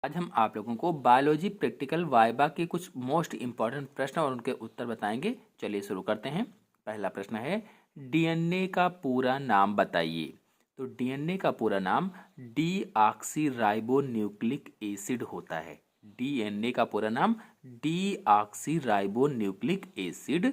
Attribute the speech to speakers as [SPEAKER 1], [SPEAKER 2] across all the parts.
[SPEAKER 1] आज हम आप लोगों को बायोलॉजी प्रैक्टिकल वाइवा के कुछ मोस्ट इम्पॉर्टेंट प्रश्न और उनके उत्तर बताएंगे। चलिए शुरू करते हैं। पहला प्रश्न है, डीएनए का पूरा नाम बताइए। तो डीएनए का पूरा नाम डीऑक्सीराइबोन्यूक्लिक एसिड होता है। डीएनए का पूरा नाम डीऑक्सीराइबोन्यूक्लिक एसिड।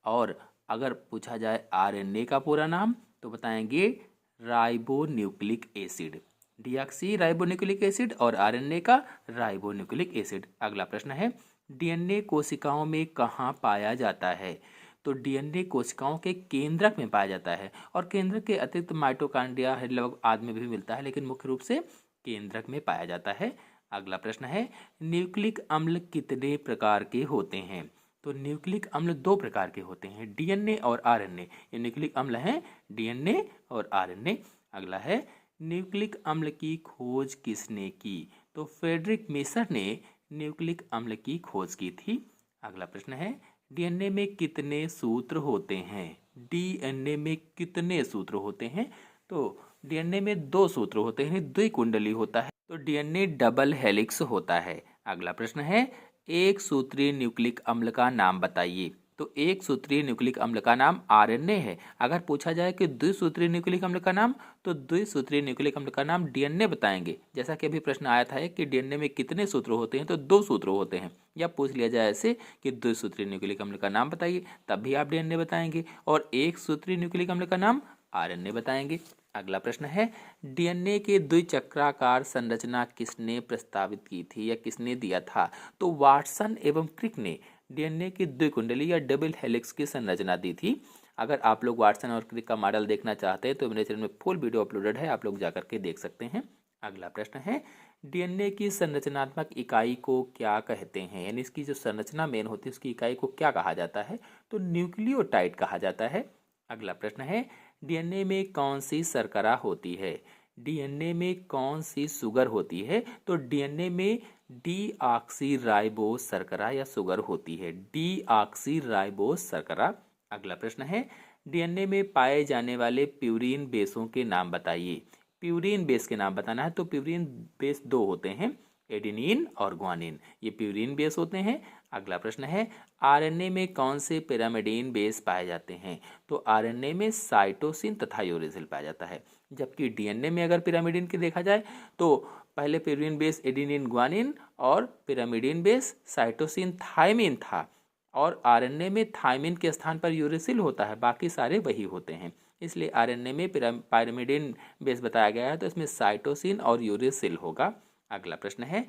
[SPEAKER 1] और अगर पूछा जाए आरएनए का पूरा नाम तो बताएंगे ribonucleic acid. Deoxy ribonucleic acid और आरएनए का राइबोन्यूक्लिक एसिड। अगला प्रश्न है, डीएनए कोशिकाओं में कहाँ पाया जाता है। तो डीएनए कोशिकाओं के केंद्रक में पाया जाता है और केंद्रक के अतिरिक्त माइटोकॉन्ड्रिया लगभग आदि में भी मिलता है, लेकिन मुख्य रूप से केंद्रक में पाया जाता है। अगला प्रश्न है, न्यूक्लिक अम्ल कितने प्रकार के होते हैं। तो न्यूक्लिक अम्ल दो प्रकार के होते हैं, डीएनए और आरएनए। ये न्यूक्लिक अम्ल हैं डीएनए और आरएनए। अगला है, न्यूक्लिक अम्ल की खोज किसने की। तो फ्रेडरिक मेसर ने न्यूक्लिक अम्ल की खोज की थी। अगला प्रश्न है, डीएनए में कितने सूत्र होते हैं। डीएनए में कितने सूत्र होते हैं। तो डीएनए में दो सूत्र होते हैं, द्विकुंडली होता है, तो डीएनए डबल हेलिक्स होता है। अगला प्रश्न है, एक सूत्रीय न्यूक्लिक अम्ल का नाम बताइए। तो एक सूत्रीय न्यूक्लिक अम्ल का नाम आरएनए है। अगर पूछा जाए कि द्विसूत्रीय न्यूक्लिक अम्ल का नाम, तो द्विसूत्रीय न्यूक्लिक अम्ल का नाम डीएनए बताएंगे। जैसा कि अभी प्रश्न आया था कि डीएनए में कितने सूत्र होते हैं, तो दो सूत्र होते हैं। या पूछ लिया जाए ऐसे कि द्विसूत्रीय न्यूक्लिक अम्ल का नाम बताइए, तब भी आप डीएनए बताएंगे, और एक सूत्रीय न्यूक्लिक अम्ल का नाम आरएनए बताएंगे। अगला प्रश्न है, डीएनए के द्विचक्राकार संरचना किसने प्रस्तावित की थी या किसने दिया था। तो वाटसन एवं क्रिक ने डीएनए की द्विकुंडली या डबल हेलिक्स की संरचना दी थी। अगर आप लोग वाटसन और क्रिक का मॉडल देखना चाहते हैं तो मेरे चैनल में फुल वीडियो अपलोडेड है, आप लोग जाकर के देख सकते हैं। अगला प्रश्न है, डीएनए की संरचनात्मक इकाई को क्या कहते हैं, यानी इसकी जो संरचना मेन होती है उसकी इकाई को क्या कहा जाता है। तो न्यूक्लियोटाइड कहा जाता है। अगला प्रश्न है, डीएनए में कौन सी शर्करा होती है। डीएनए में कौन सी शुगर होती है। तो डीएनए में डीऑक्सीराइबोस शर्करा या शुगर होती है, डीऑक्सीराइबोस शर्करा। अगला प्रश्न है, डीएनए में पाए जाने वाले प्यूरीन बेसों के नाम बताइए। प्यूरीन बेस के नाम बताना है। तो प्यूरीन बेस दो होते हैं, एडेनिन और ग्वानिन, ये प्यूरीन बेस होते हैं। अगला प्रश्न है, आरएनए में कौन से पिरामिडीन बेस पाए जाते हैं। तो आरएनए में साइटोसिन तथा यूरेसिल पाया जाता है। जबकि डीएनए में अगर पिरामिडीन की देखा जाए तो पहले प्यूरीन बेस एडेनिन ग्वानिन और पिरामिडीन बेस साइटोसिन थायमिन था, और आरएनए में थायमिन के स्थान पर यूरेसिल होता है, बाकी सारे वही होते हैं। इसलिए आरएनए में पिरामिडीन बेस बताया गया है, तो इसमें साइटोसिन और यूरेसिल होगा। अगला प्रश्न है,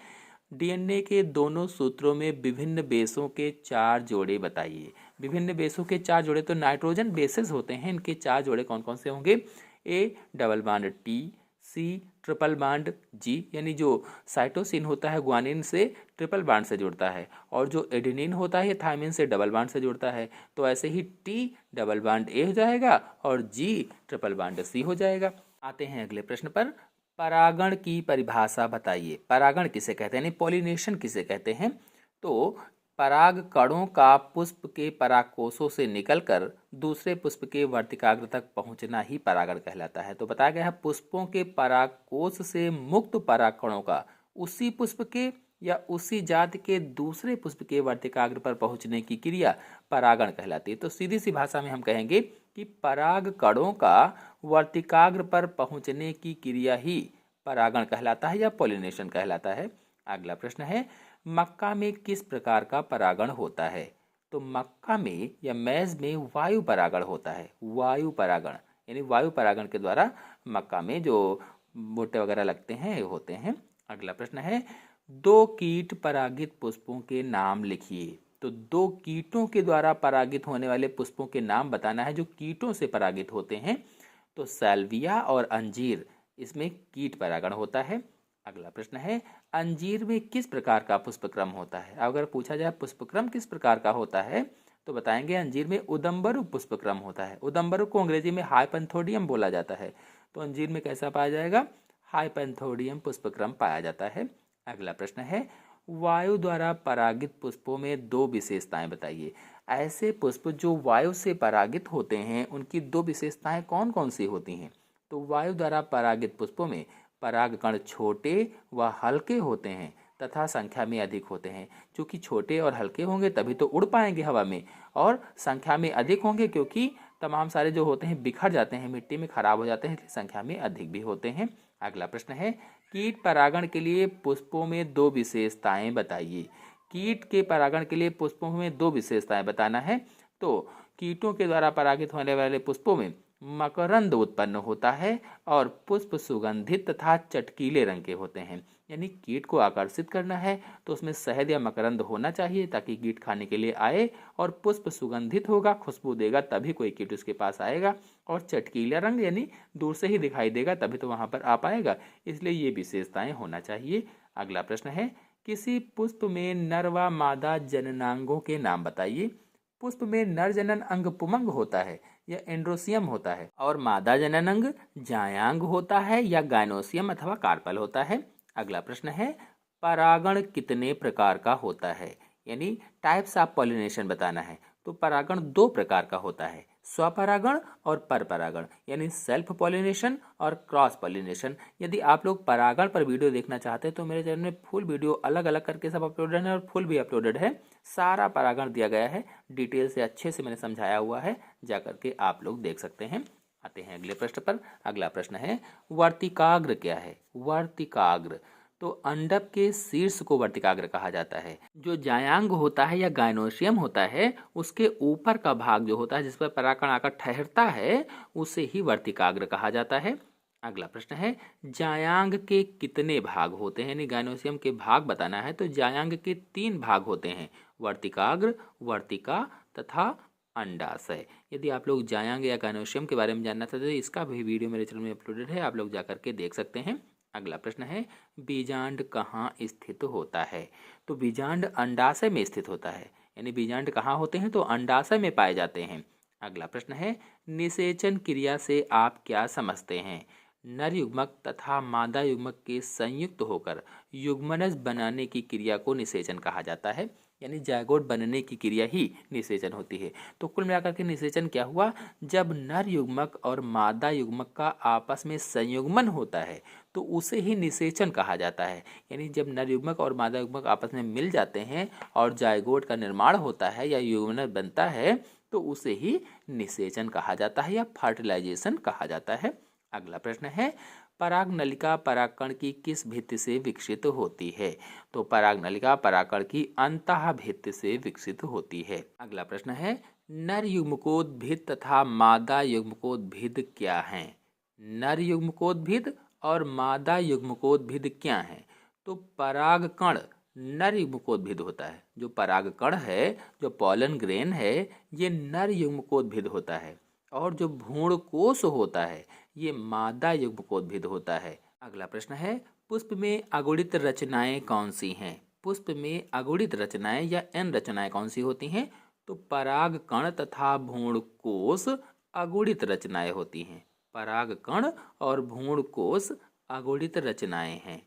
[SPEAKER 1] डीएनए के दोनों सूत्रों में विभिन्न बेसों के चार जोड़े बताइए। विभिन्न बेसों के चार जोड़े, तो नाइट्रोजन बेसेस होते हैं, इनके चार जोड़े कौन कौन से होंगे। A double bond T, C triple bond G, यानी जो साइटोसिन होता है ग्वानिन से ट्रिपल बांड से जुड़ता है, और जो एडेनिन होता है थायमिन से डबल बांड से जुड़ता है। तो ऐसे ही टी डबल बांड ए हो जाएगा और जी ट्रिपल बांड सी हो जाएगा। आते हैं अगले प्रश्न पर, परागण की परिभाषा बताइए। परागण किसे कहते हैं, यानी पॉलिनेशन किसे कहते हैं। तो पराग कणों का पुष्प के परागकोशों से निकलकर दूसरे पुष्प के वर्तिकाग्र तक पहुंचना ही परागण कहलाता है। तो बताया गया है, पुष्पों के परागकोश से मुक्त पराग कणों का उसी पुष्प के या उसी जाति के दूसरे पुष्प के वर्तिकाग्र पर पहुंचने की क्रिया परागण कहलाती है। तो सीधी सी भाषा में हम कहेंगे कि पराग कणों का वर्तिकाग्र पर पहुंचने की क्रिया ही परागण कहलाता है या पॉलिनेशन कहलाता है। अगला प्रश्न है, मक्का में किस प्रकार का परागण होता है। तो मक्का में या मैज में वायु परागण होता है। वायु परागण यानी वायु परागण के द्वारा मक्का में जो बूटे वगैरह लगते हैं होते हैं। अगला प्रश्न है, दो कीट परागित पुष्पों के नाम लिखिए। तो दो कीटों के द्वारा परागित होने वाले पुष्पों के नाम बताना है जो कीटों से परागित होते हैं। तो सैल्विया और अंजीर, इसमें कीट परागण होता है। अगला प्रश्न है, अंजीर में किस प्रकार का पुष्पक्रम होता है। अगर पूछा जाए पुष्पक्रम किस प्रकार का होता है, तो बताएंगे अंजीर में उदंबरु पुष्पक्रम होता है। उदंबरु को अंग्रेजी में हाइपेंथोडियम बोला जाता है। तो अंजीर में कैसा पाया जाएगा, हाइपेंथोडियम पुष्पक्रम पाया जाता है। अगला प्रश्न है, वायु द्वारा परागित पुष्पों में दो विशेषताएं बताइए। ऐसे पुष्प जो वायु से परागित होते हैं उनकी दो विशेषताएं कौन कौन सी होती हैं। तो वायु द्वारा परागित पुष्पों में परागकण छोटे व हल्के होते हैं तथा संख्या में अधिक होते हैं। क्योंकि छोटे और हल्के होंगे तभी तो उड़ पाएंगे हवा में, और संख्या में अधिक होंगे क्योंकि तमाम सारे जो होते हैं बिखर जाते हैं, मिट्टी में खराब हो जाते हैं, इसलिए संख्या में अधिक भी होते हैं। अगला प्रश्न है, कीट परागण के लिए पुष्पों में दो विशेषताएं बताइए। कीट के परागण के लिए पुष्पों में दो विशेषताएं बताना है। तो कीटों के द्वारा परागित होने वाले पुष्पों में मकरंद उत्पन्न होता है और पुष्प सुगंधित तथा चटकीले रंग के होते हैं। यानी कीट को आकर्षित करना है तो उसमें शहद या मकरंद होना चाहिए ताकि कीट खाने के लिए आए, और पुष्प सुगंधित होगा, खुशबू देगा, तभी कोई कीट उसके पास आएगा, और चटकीला रंग यानी दूर से ही दिखाई देगा तभी तो वहां पर आ पाएगा, इसलिए ये विशेषताएं होना चाहिए। अगला प्रश्न है, किसी पुष्प में नर व मादा जननांगों के नाम बताइए। पुष्प में नर जनन अंग पुमंग होता है या एंड्रोसियम होता है, और मादा जनन अंग जायांग होता है या गायनोसियम अथवा कार्पल होता है। अगला प्रश्न है, परागण कितने प्रकार का होता है, यानी टाइप्स ऑफ पॉलिनेशन बताना है। तो परागण दो प्रकार का होता है, स्वपरागण और परपरागण, यानी सेल्फ पॉलिनेशन और क्रॉस पॉलिनेशन। यदि आप लोग परागण पर वीडियो देखना चाहते हैं तो मेरे चैनल में फुल वीडियो अलग अलग करके सब अपलोडेड है, और फुल भी अपलोडेड है, सारा परागण दिया गया है, डिटेल से अच्छे से मैंने समझाया हुआ है, जा करके आप लोग देख सकते हैं। आते हैं अगले प्रश्न पर। अगला प्रश्न है, वर्तिकाग्र क्या है। वर्तिकाग्र तो अंडक के शीर्ष को वर्तिकाग्र कहा जाता है। जो जायांग होता है या गायनोसियम होता है, उसके ऊपर का भाग जो होता है जिस पर परागकण आकर ठहरता है, उसे ही वर्तिकाग्र कहा जाता है। अगला प्रश्न है, जायांग के कितने भाग होते हैं, यानी गायनोसियम के भाग बताना है। तो जायांग के 3 भाग होते हैं, वर्तिकाग्र, वर्तिका तथा अंडाशय। यदि आप लोग जायांग या गायनोसियम के बारे में जानना चाहते हैं तो इसका भी वीडियो मेरे चैनल में अपलोडेड है, आप लोग जाकर के देख सकते हैं। अगला प्रश्न है, बीजांड कहाँ स्थित होता है। तो बीजांड अंडाशय में स्थित होता है, यानी बीजांड कहाँ होते हैं तो अंडाशय में पाए जाते हैं। अगला प्रश्न है, निषेचन क्रिया से आप क्या समझते हैं। नर युग्मक तथा मादा युग्मक के संयुक्त होकर युग्मनज बनाने की क्रिया को निषेचन कहा जाता है, यानी जायगोट बनने की क्रिया ही निषेचन होती है। तो कुल मिलाकर के निषेचन क्या हुआ, जब नर युग्मक और मादा युग्मक का आपस में संयुग्मन होता है तो उसे ही निषेचन कहा जाता है। यानी जब नर युग्मक और मादा युग्मक आपस में मिल जाते हैं और जायगोट का निर्माण होता है या युग्मनज बनता है तो उसे ही निषेचन कहा जाता है या फर्टिलाइजेशन कहा जाता है। अगला प्रश्न है, परागनलिका परागकण की किस भित्ति से विकसित होती है। तो परागनलिका परागकण की अंतः भित्ति से विकसित होती है। अगला प्रश्न है, नर युग्मकोद्भिद तथा मादा युग्मकोद्भिद क्या हैं। नर युग्मकोद्भिद और मादा युग्मकोद्भिद क्या हैं। तो परागकण नर युग्मकोद्भिद होता है, जो परागकण है, जो पॉलन ग्रेन है, ये नर युग्मकोद्भिद होता है, और जो भ्रूणकोश होता है ये मादा युग्मकोद्भिद होता है। अगला प्रश्न है, पुष्प में अगुणित रचनाएं कौन सी हैं। पुष्प में अगुणित रचनाएं या एन रचनाएं कौन सी होती हैं। तो परागकण तथा भ्रूणकोश अगुणित रचनाएं होती हैं। परागकण और भ्रूणकोश अगुणित रचनाएं हैं।